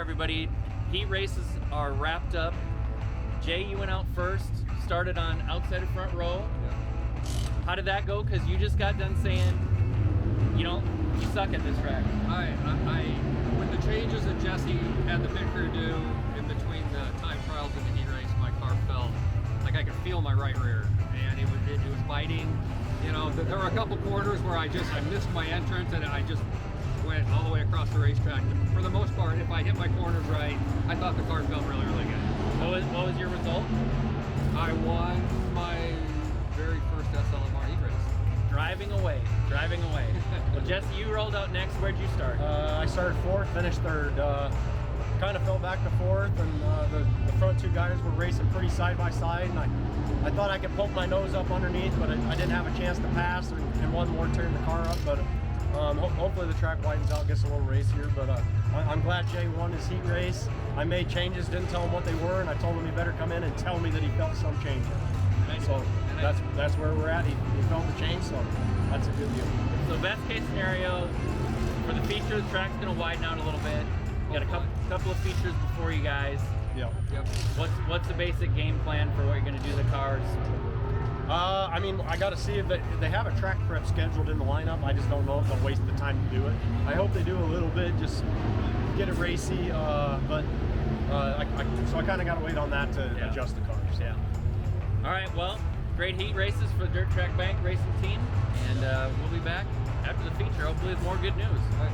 everybody. Heat races are wrapped up. Jay, you went out first, started on outside of front row. How did that go? Because you just got done saying, you suck at this track. With the changes that Jesse had the pit crew do in between the time trials and the heat race, my car felt like I could feel my right rear, and it was biting. There were a couple corners where I missed my entrance, and I just went all the way across the racetrack. For the most part, if I hit my corners right, I thought the car felt really, really good. What was your result? I won my very first SLMR heat race. Driving away. Well, Jesse, you rolled out next. Where'd you start? I started fourth, finished third. Kind of fell back to fourth, and the front two guys were racing pretty side by side, and I thought I could poke my nose up underneath, but I didn't have a chance to pass, and one more tearing the car up. But hopefully the track widens out, gets a little racier. But I'm glad Jay won his heat race. I made changes, didn't tell him what they were, and I told him he better come in and tell me that he felt some changes. So that's where we're at. He felt the change, so that's a good deal. So best case scenario, for the feature, the track's going to widen out a little bit. You got a couple of features before you guys. Yep. What's the basic game plan for what you're going to do to the cars? I got to see if they have a track prep scheduled in the lineup. I just don't know if they'll waste the time to do it. I hope they do a little bit, just get it racy. So I kind of got to wait on that to adjust the cars. Yeah. All right. Well, great heat races for the Dirt Track Bank Racing Team, and we'll be back after the feature, hopefully with more good news. All right.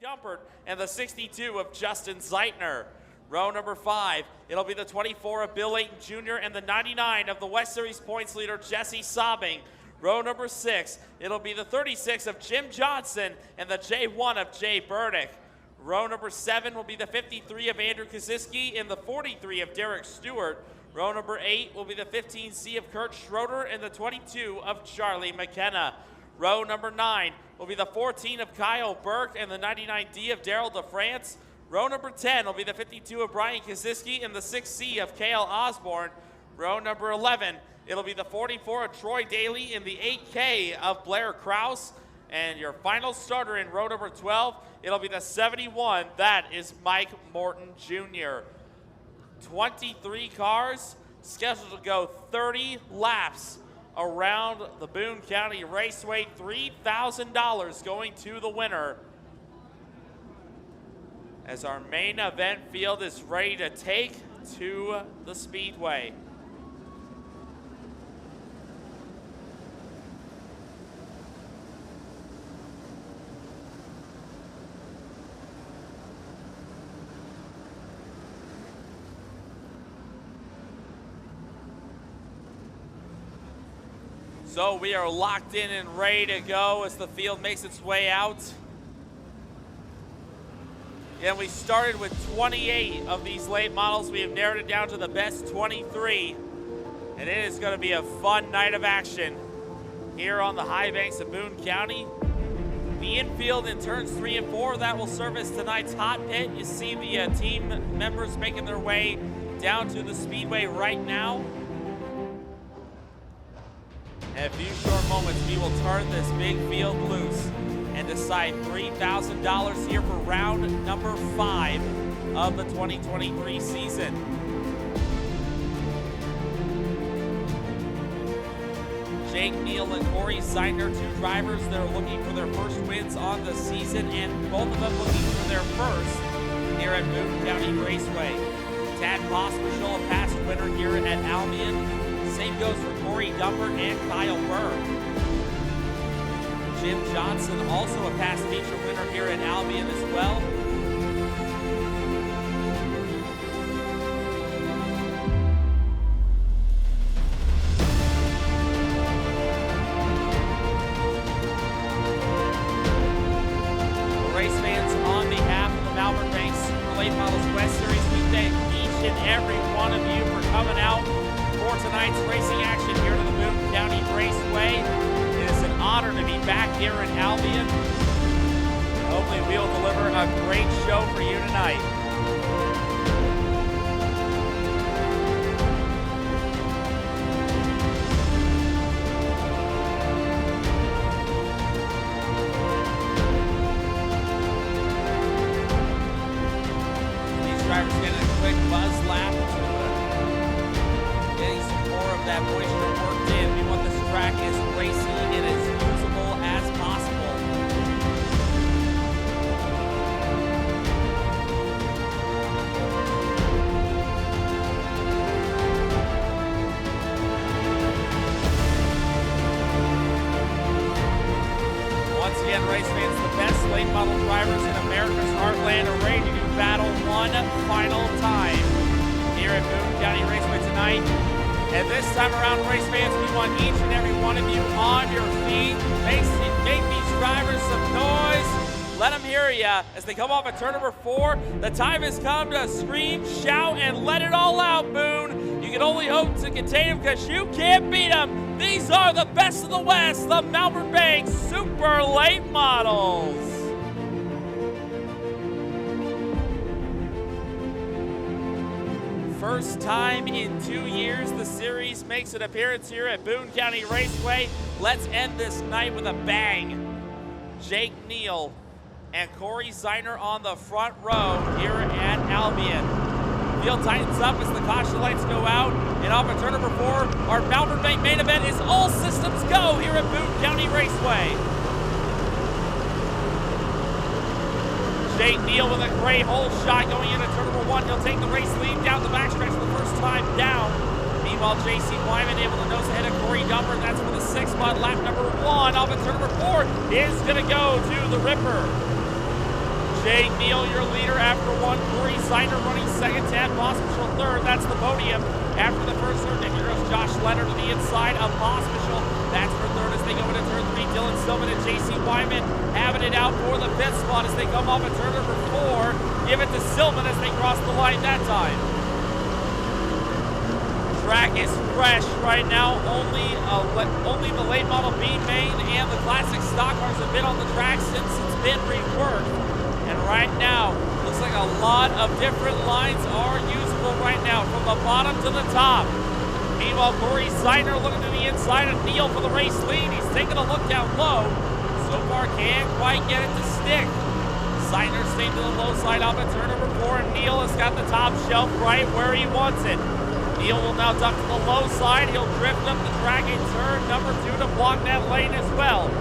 Dumpert and the 62 of Justin Zeitner. Row number 5, it'll be the 24 of Bill Layton Jr. and the 99 of the West Series points leader Jesse Sobbing. Row number 6, it'll be the 36 of Jim Johnson and the J1 of Jay Burdick. Row number 7 will be the 53 of Andrew Kosiski and the 43 of Derek Stewart. Row number 8 will be the 15C of Kurt Schroeder and the 22 of Charlie McKenna. Row number 9 will be the 14 of Kyle Burke and the 99D of Daryl DeFrance. Row number 10 will be the 52 of Brian Kosiski and the 6C of Cale Osborne. Row number 11, it'll be the 44 of Troy Daly and the 8K of Blair Krause. And your final starter in row number 12, it'll be the 71, that is Mike Morton Jr. 23 cars scheduled to go 30 laps around the Boone County Raceway. $3,000 going to the winner as our main event field is ready to take to the Speedway. So we are locked in and ready to go as the field makes its way out. And we started with 28 of these late models. We have narrowed it down to the best 23. And it is going to be a fun night of action here on the high banks of Boone County. The infield in turns 3 and 4, that will serve as tonight's hot pit. You see the team members making their way down to the Speedway right now. In a few short moments, we will turn this big field loose and decide $3,000 here for round number 5 of the 2023 season. Jake Neal and Corey Zeitner, 2 drivers that are looking for their first wins on the season, and both of them looking for their first here at Boone County Raceway. Tad Pospisil, a past winner here at Albion. Same goes for Corey Dumpert and Kyle Burke. Jim Johnson, also a past feature winner here at Albion as well. The race fans, on behalf of the Malvern Banks Super Late Models West Series, we thank each and every one of you for coming out for tonight's racing action here to the Boone County Raceway. It is an honor to be back here in Albion. Hopefully we'll deliver a great show for you tonight. buzz lap. Getting some more of that moisture worked in. We want this track as racy and as usable as possible. Once again, race fans, the best late model drivers in America's heartland are ready to do battle one final time here at Boone County Raceway tonight. And this time around, race fans, we want each and every one of you on your feet. Make these drivers some noise. Let them hear ya as they come off at turn number 4. The time has come to scream, shout, and let it all out, Boone. You can only hope to contain them because you can't beat them. These are the best of the West, the Malvern Bank Super Late Models. First time in 2 years the series makes an appearance here at Boone County Raceway. Let's end this night with a bang. Jake Neal and Corey Zeiner on the front row here at Albion. Field tightens up as the caution lights go out, and off at turn number 4, our Malvern Bank main event is all systems go here at Boone County Raceway. Jake Neal with a great hole shot going into turn number 1. He'll take the race lead down the backstretch for the first time down. Meanwhile, J.C. Wyman able to nose ahead of Corey Dumper. That's for the 6th spot. Lap number 1 off at turn number 4 is going to go to the Ripper. Jake Neal, your leader after 1. Corey Zeiner running second. Tad Pospischal third. That's the podium. After the first turn, here goes Josh Leonard to the inside of Pospischal. That's for third as they go into turn 3. Dylan Silvan and J.C. Wyman having it out for the 5th spot as they come off at turn number 4. Give it to Silvan as they cross the line that time. Track is fresh right now. Only the late model B main and the classic stock cars have been on the track since it's been reworked. And right now, looks like a lot of different lines are usable right now, from the bottom to the top. Meanwhile, Corey Zeiner looking to the inside of Neal for the race lead. He's taking a look down low. So far, can't quite get it to stick. Zeiner staying to the low side off at turn number 4, and Neal has got the top shelf right where he wants it. Neal will now duck to the low side. He'll drift up the track in turn number 2 to block that lane as well.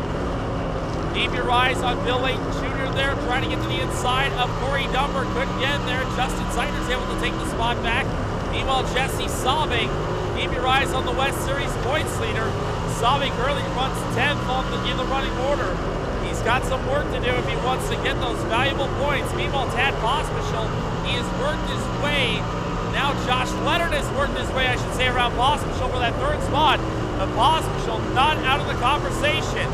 Keep your eyes on Bill Layton Jr. there, trying to get to the inside of Corey Dumper. Couldn't get in there. Justin Zeiner's able to take the spot back. Meanwhile, Jesse Saubing, keep your eyes on the West Series points leader. Saubing currently runs 10th in the running order. He's got some work to do if he wants to get those valuable points. Meanwhile, Tad Pospischal, he has worked his way. Now Josh Leonard has worked his way, I should say, around Pospischal for that 3rd spot. But Pospischal not out of the conversation.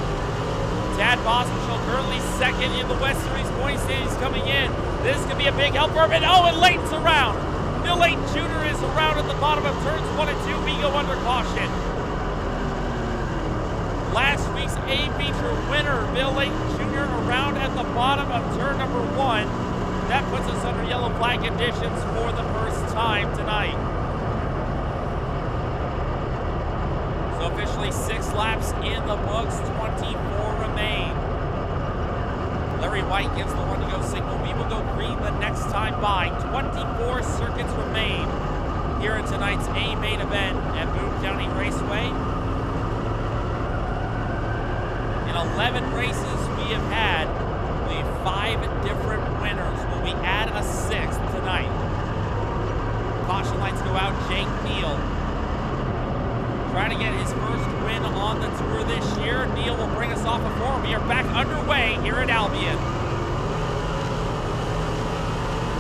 Tad Pospischal currently 2nd in the West Series points standings coming in. This could be a big help for him. And Layton's around. Bill Layton Jr. is around at the bottom of turns 1 and 2. We go under caution. Last week's A feature winner, Bill Layton Jr., around at the bottom of turn number 1. That puts us under yellow flag conditions for the first time tonight. So officially 6 laps in the books, 24 remain. Larry White gives the 1 to go signal. We will go green the next time by. 24 circuits remain here in tonight's A main event at Boone County Raceway. In 11 races we have had, we have 5 different winners. Will we add a 6th tonight? Caution lights go out. Jake Neal trying to get his first win on the tour this year. Neal will bring us off a 4. We are back underway here at Albion.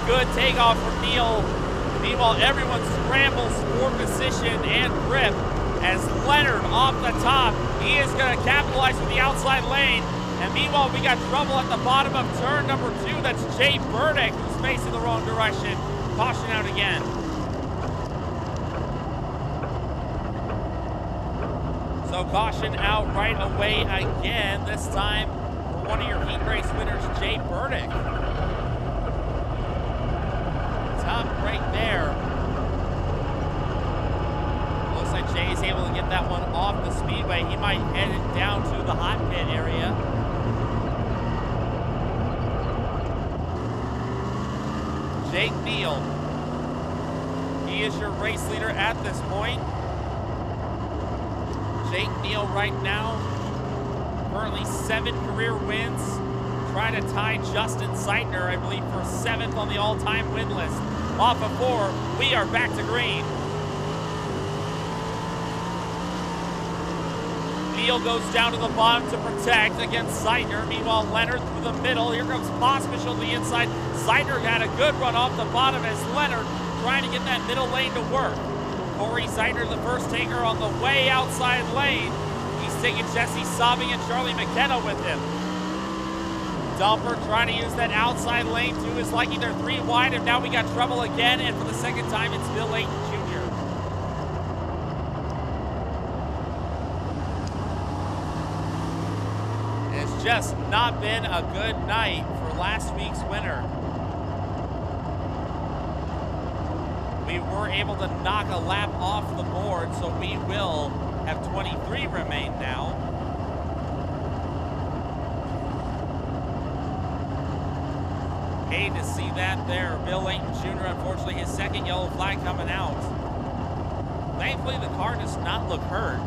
Good takeoff from Neal. Meanwhile, everyone scrambles for position and grip as Leonard off the top. He is going to capitalize with the outside lane. And meanwhile, we got trouble at the bottom of turn number 2. That's Jay Burdick, who's facing the wrong direction. Caution out again. So caution out right away again, this time for one of your heat race winners, Jay Burdick. Top right there. Looks like Jay's able to get that one off the speedway. He might head it down to the hot pit area. Jake Neal He is your race leader at this point. Jake Neal right now, currently 7 career wins. Trying to tie Justin Zeitner, I believe, for 7th on the all-time win list. Off of 4, we are back to green. Neal goes down to the bottom to protect against Zeitner. Meanwhile, Leonard through the middle. Here comes Pospish on the inside. Zeitner had a good run off the bottom as Leonard trying to get that middle lane to work. Corey Zeitner, the first taker on the way outside lane. He's taking Jesse Sobbing and Charlie McKenna with him. Dumper trying to use that outside lane to his liking. They're 3 wide, and now we got trouble again, and for the second time, it's Bill Layton Jr. It's just not been a good night for last week's winner. We were able to knock a lap off the board, so we will have 23 remain now. Hate to see that there. Bill Layton Jr., unfortunately, his second yellow flag coming out. Thankfully, the car does not look hurt.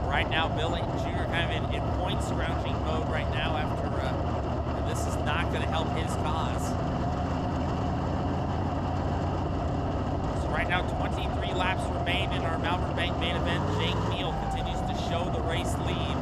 Right now, Bill Layton Jr. kind of in point scrounging mode right now after, and this is not going to help his cause. So right now, 23 laps remain in our Malvern Bank main event. Jake Neal continues to show the race lead.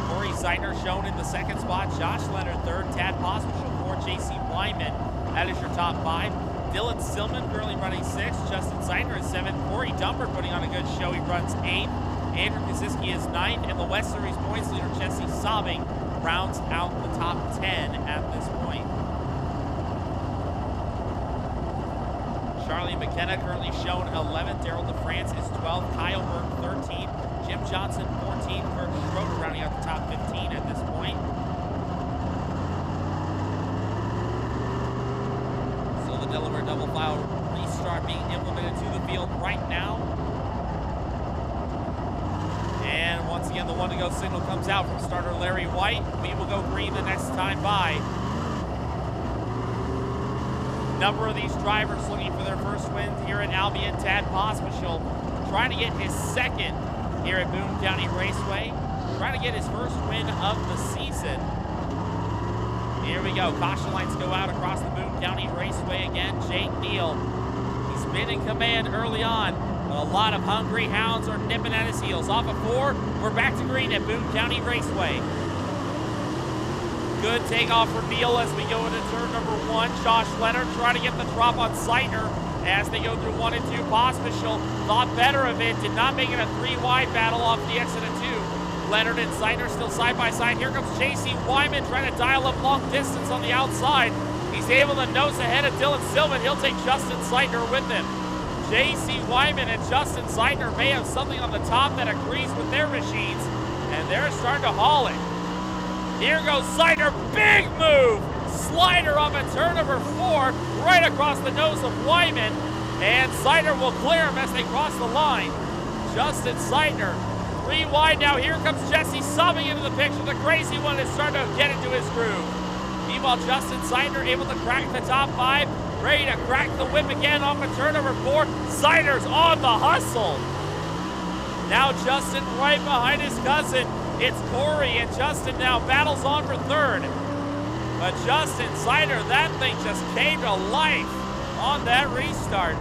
Corey Zeitner shown in the second spot. Josh Leonard third. Tad Pospish 4. J.C. Wyman. That is your top 5. Dylan Silman currently running 6th. Justin Zeitner is 7th. Corey Dumper putting on a good show. He runs 8th. Andrew Kaczynski is 9th. And the West Series points leader, Jesse Sobbing, rounds out the top 10 at this point. Charlie McKenna currently shown 11th. Daryl DeFrance is 12th. Kyle Burke 13th. Jim Johnson 14th. Kurt Schroeder rounding out the top 15 at this point. So the Delaware double file restart being implemented to the field right now. And once again, the 1-to-go signal comes out from starter Larry White. We will go green the next time by. Number of these drivers looking for their first wins here at Albion. Tad Pospish trying to get his second here at Boone County Raceway. Trying to get his first win of the season. Here we go. Caution lights go out across the Boone County Raceway again. Jake Neal. He's been in command early on. A lot of hungry hounds are nipping at his heels. Off of 4, we're back to green at Boone County Raceway. Good takeoff for Neal as we go into turn number 1. Josh Leonard trying to get the drop on Zeitner as they go through 1 and 2. Pospish thought better of it, did not make it a 3-wide battle off the exit of 2. Leonard and Zeitner still side by side. Here comes J.C. Wyman trying to dial up long distance on the outside. He's able to nose ahead of Dylan Silvan. He'll take Justin Zeitner with him. J.C. Wyman and Justin Zeitner may have something on the top that agrees with their machines, and they're starting to haul it. Here goes Zeitner, big move! Slider off at turn number 4, right across the nose of Wyman, and Zeitner will clear him as they cross the line. Justin Zeitner, 3 wide now. Here comes Jesse Sobbing into the picture. The crazy one is starting to get into his groove. Meanwhile, Justin Zeitner able to crack the top 5, ready to crack the whip again off of turn number 4. Zeitner's on the hustle. Now Justin right behind his cousin. It's Corey, and Justin now battles on for 3rd. But Justin Zeitner, that thing just came to life on that restart.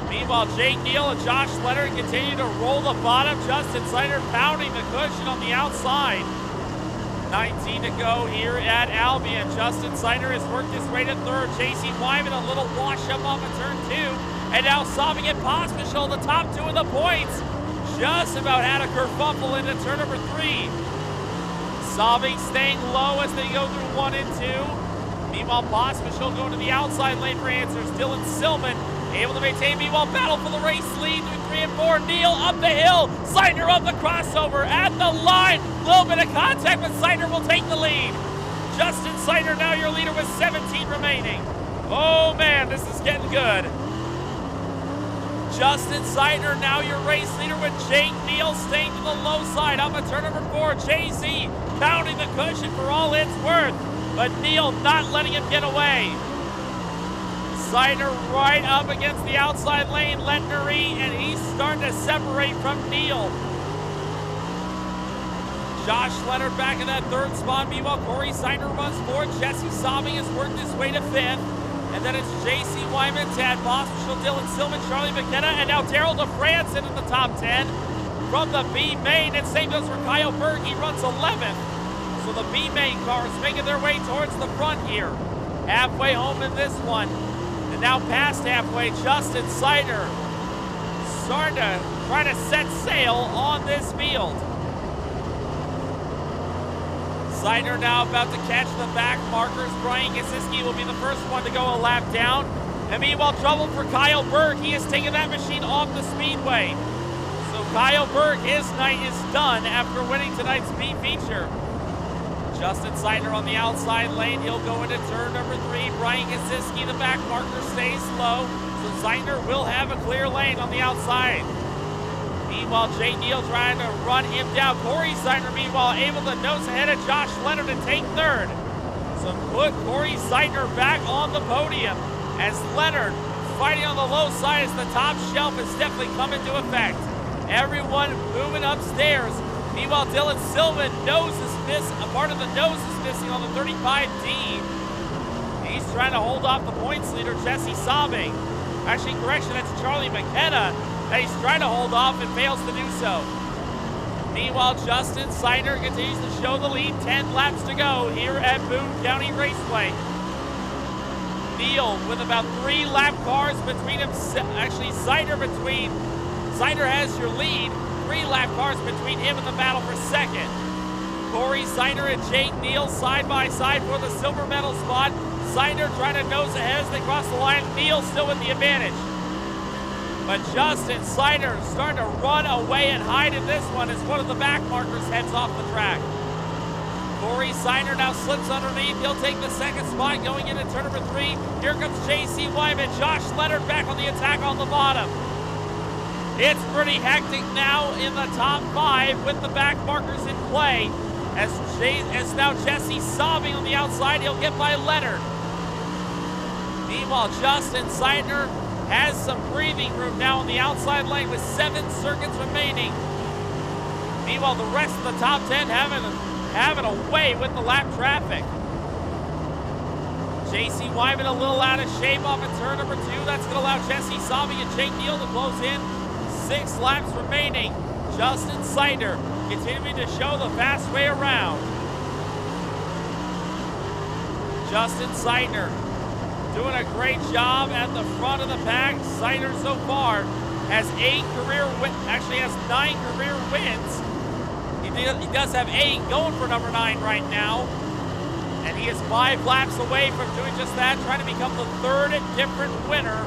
Meanwhile, Jake Neal and Josh Leonard continue to roll the bottom. Justin Zeitner pounding the cushion on the outside. 19 to go here at Albion. Justin Zeitner has worked his way to 3rd. J.C. Wyman a little wash up off of turn 2. And now Sobbing and Pospish, the top 2 of the points. Just about had a kerfuffle into turn number 3. Sobbing staying low as they go through 1 and 2. Meanwhile, Pospish will go to the outside lane for answers. Dylan Silman able to maintain. Meanwhile, battle for the race lead through 3 and 4. Neal up the hill. Zeitner up the crossover at the line. Little bit of contact, but Zeitner will take the lead. Justin Zeitner now your leader with 17 remaining. Oh man, this is getting good. Justin Zeitner now your race leader with Jake Neal staying to the low side. Up at turn number 4, Jay-Z counting the cushion for all it's worth. but Neal not letting him get away. Seidner right up against the outside lane, letting her eat, and he's starting to separate from Neal. Josh Leonard back in that third spot. Meanwhile, Corey Seidner runs fourth. Jesse Sobbing has worked his way to fifth. And then it's J.C. Wyman, Tad Boswell, Dylan Silman, Charlie McKenna, and now Daryl DeFrance in the top 10 from the B main. And same goes for Kyle Berg. He runs 11th. So the B main cars making their way towards the front here. Halfway home in this one. And now past halfway, Justin Seidner starting to try to set sail on this field. Seidner now about to catch the back markers. Brian Gasiski will be the first one to go a lap down. And meanwhile, trouble for Kyle Berg. He has taken that machine off the speedway. So Kyle Berg, his night is done after winning tonight's B feature. Justin Seidner on the outside lane. He'll go into turn number 3. Brian Gasiski, the back marker, stays low. So Seidner will have a clear lane on the outside. Meanwhile, Jay Neal trying to run him down. Corey Seidner, meanwhile, able to nose ahead of Josh Leonard and take third. So put Corey Seidner back on the podium as Leonard fighting on the low side as the top shelf has definitely come into effect. Everyone moving upstairs. Meanwhile, Dylan Silman a part of the nose is missing on the 35D. He's trying to hold off the points leader, Jesse Sobbing. Actually, correction, that's Charlie McKenna. That he's trying to hold off and fails to do so. Meanwhile, Justin Seidner continues to show the lead. 10 laps to go here at Boone County Raceway. Neal with about 3 lap cars between him. Actually, Seidner has your lead. 3 lap cars between him and the battle for second. Corey Seidner and Jake Neal side by side for the silver medal spot. Seidner trying to nose ahead as they cross the line. Neal still with the advantage. But Justin Seidner starting to run away and hide in this one as one of the back markers heads off the track. Corey Seidner now slips underneath. He'll take the second spot going into turn number 3. Here comes J.C. Wyman. Josh Leonard back on the attack on the bottom. It's pretty hectic now in the top 5 with the back markers in play. As now Jesse Sobbing on the outside. He'll get by Leonard. Meanwhile, Justin Seidner has some breathing room now on the outside lane with 7 circuits remaining. Meanwhile, the rest of the top 10 having a way with the lap traffic. J.C. Wyman a little out of shape off of turn number 2. That's going to allow Jesse Sobbing and Jake Neal to close in. 6 laps remaining. Justin Seidner continuing to show the fast way around. Justin Seidner doing a great job at the front of the pack. Seidner so far has 9 career wins. He does have 8 going for number 9 right now. And he is 5 laps away from doing just that, trying to become the 3rd different winner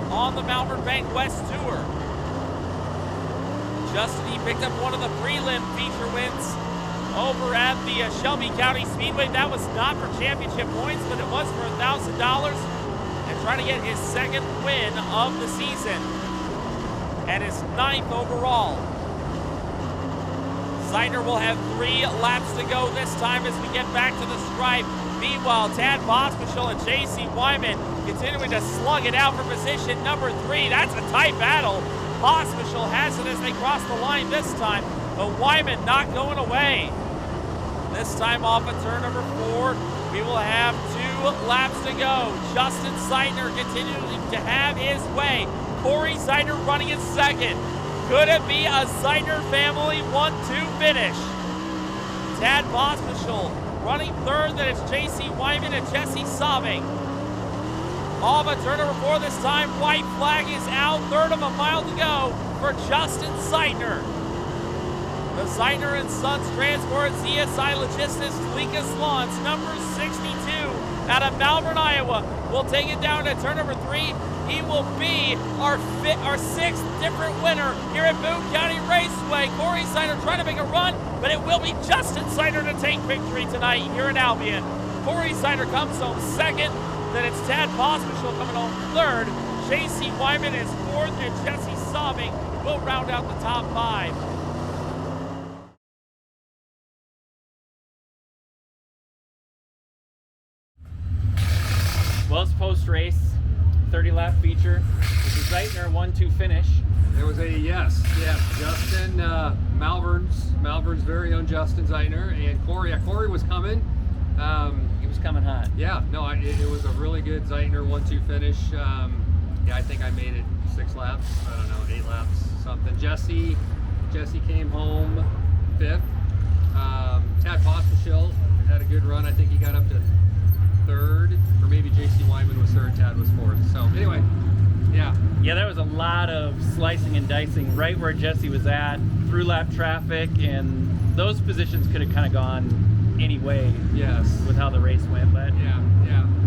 on the Malvern Bank West Tour. Justin, he picked up one of the prelim feature wins over at the Shelby County Speedway. That was not for championship points, but it was for $1,000 and trying to get his 2nd win of the season and his 9th overall. Seidner will have 3 laps to go this time as we get back to the stripe. Meanwhile, Tad Boswell and J.C. Wyman continuing to slug it out for position number 3. That's a tight battle. Boswell has it as they cross the line this time, but Wyman not going away. This time off of turn number 4, we will have 2 laps to go. Justin Seidner continuing to have his way. Corey Seidner running in 2nd. Could it be a Seidner family 1-2 finish? Tad Boswell running 3rd, then it's J.C. Wyman and Jesse Sobbing. Off of turn number 4 this time, white flag is out, 1/3 of a mile to go for Justin Seidner. The Seidner and Sons Transport CSI Logistics Lekas Lawns, number 62, out of Malvern, Iowa, will take it down to turn number 3. He will be our 6th different winner here at Boone County Raceway. Corey Seidner trying to make a run, but it will be Justin Seidner to take victory tonight here in Albion. Corey Seidner comes home 2nd. Then it's Tad Boswell coming home 3rd. J.C. Wyman is 4th, and Jesse Sobbing will round out the top 5. post-race 30-lap feature. It was a Zeitner 1-2 finish. There was a yes, Justin Malvern's very own Justin Zeitner, and Corey. Yeah, Corey was coming. He was coming hot. Yeah, no, it was a really good Zeitner 1-2 finish. Yeah, I think I made it 6 laps. I don't know, 8 laps, something. Jesse came home 5th. Tad Pospisil had a good run. I think he got up to 3rd, or maybe JC Wyman was 3rd. Tad was 4th. So anyway, yeah. Yeah, there was a lot of slicing and dicing right where Jesse was at, through lap traffic, and those positions could have kind of gone any way. Yes. With how the race went, but yeah.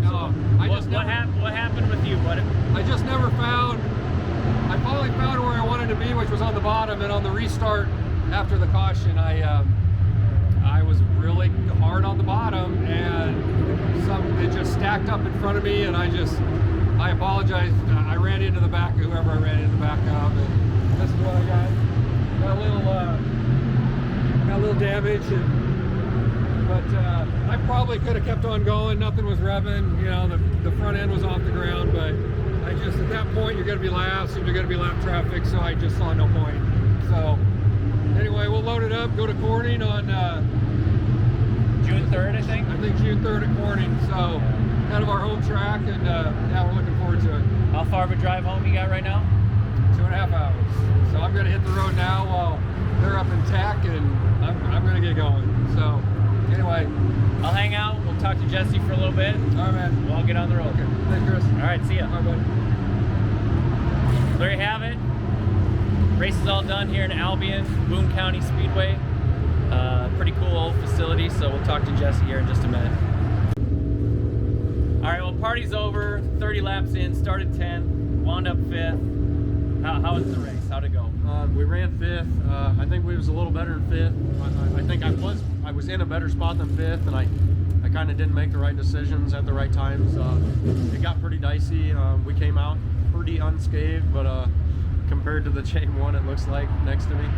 No, what happened with you? I just never found. I finally found where I wanted to be, which was on the bottom, and on the restart after the caution, I was really hard on the bottom, and it just stacked up in front of me, and I apologize. I ran into the back of whoever I ran into the back of, and this is what I got. Got a little damage, but I probably could have kept on going. Nothing was revving. You know, the front end was off the ground, but at that point you're going to be laps and you're going to be lap traffic, so I just saw no point. So anyway, we'll load it up, go to Corning on June 3rd, I think. I think June 3rd at Corning. So kind of our home track, and yeah, we're looking forward to it. How far of a drive home you got right now? 2.5 hours. So I'm going to hit the road now while they're up in TAC, and I'm going to get going. So anyway, I'll hang out. We'll talk to Jesse for a little bit. All right, man. We'll all get on the road. Okay. Thanks, Chris. All right, see ya. All right, buddy. There you have it. Race is all done here in Albion, Boone County Speedway. Pretty cool old facility, so we'll talk to Jesse here in just a minute. All right, well, party's over. 30 laps in, started 10, wound up 5th. How was the race? How'd it go? We ran 5th. I think we was a little better than 5th. I think I was in a better spot than 5th, and I kind of didn't make the right decisions at the right times. It got pretty dicey. We came out pretty unscathed, but compared to the J1, it looks like next to me.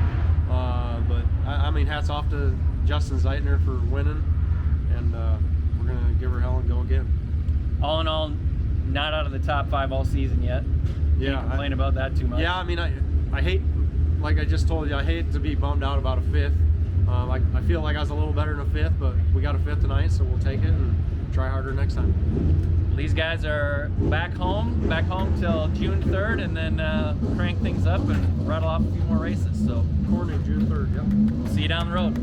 But I mean, hats off to Justin Zeitner for winning, and we're gonna give her hell and go again. All in all, not out of the top 5 all season yet. Yeah, Can't complain about that too much. Yeah, I mean, I hate, like I just told you, I hate to be bummed out about a 5th. I feel like I was a little better than a 5th, but we got a 5th tonight, so we'll take it and try harder next time. These guys are back home till June 3rd, and then crank things up and rattle off a few more races. So Corning, June 3rd, yep. see you down the road.